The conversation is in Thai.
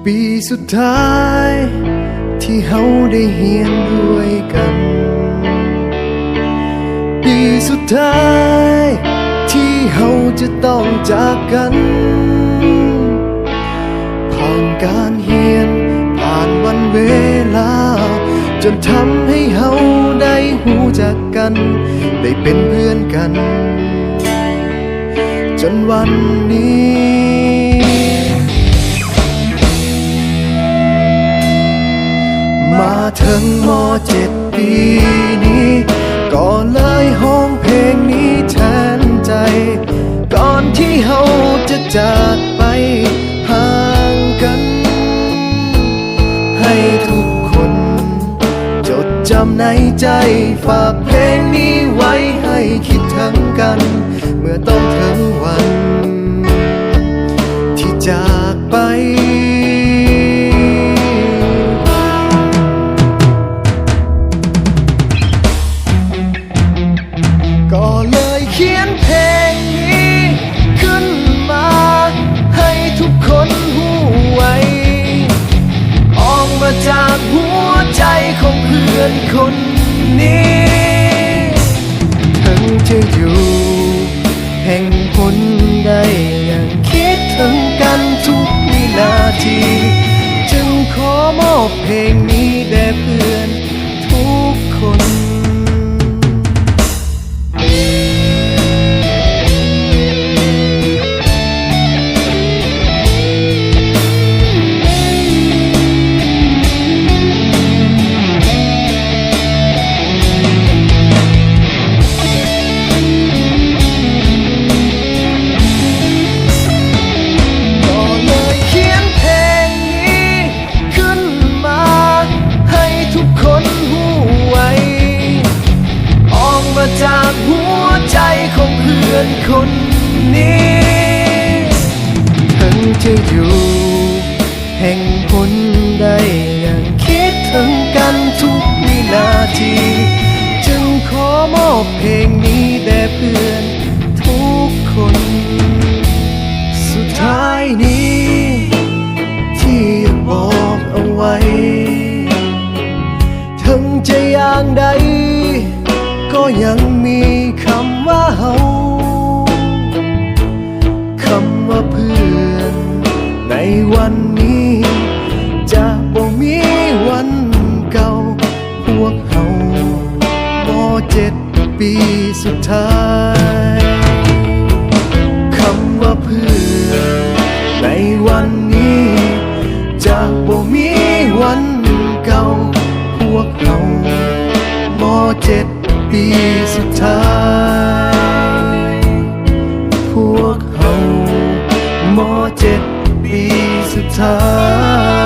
ปีสุดท้ายที่เฮาได้เฮียนด้วยกันปีสุดท้ายที่เฮาจะต้องจากกันผ่านการเฮียนผ่านวันเวลาจนทำให้เฮาได้หูจักกันได้เป็นเพื่อนกันจนวันนี้มาถึงม.7 ปีนี้ก็เลยห้องเพลงนี้แทนใจก่อนที่เฮาจะจากไปห่างกันให้ทุกคนจดจำในใจฝากเพลงนี้ไว้ให้คิดถึงกันเมื่อต้องถึงวันที่จากไปก็เลยเขียนเพลงนี้ขึ้นมาให้ทุกคนรู้ไว้ออกมาจากหัวใจของเพื่อนคนนี้ถึงจะอยู่แห่งหนใดยังคิดถึงกันทุกวินาทีจึงขอมอบเพลงนี้แด่เพื่อนทุกคนจากหัวใจของเพื่อนคนนี้ถึงจะอยู่แห่งหนใดยังคิดถึงกันทุกวินาทีจึงขอมอบเพลงนี้แด่เพื่อนทุกคนสุดท้ายนี้ที่บอกเอาไว้ถึงจะอย่างใดก็ยังมีคำว่าเฮาคำว่าเพื่อนในวันนี้จะบ่มีวันเก่าพวกเฮาม.7 ปีสุดท้ายคำว่าเพื่อนในวันนี้จะบ่มีวันเก่าพวกเฮาม.7 ปีสุดท้ายพวกเฮาม.7 ปีสุดท้าย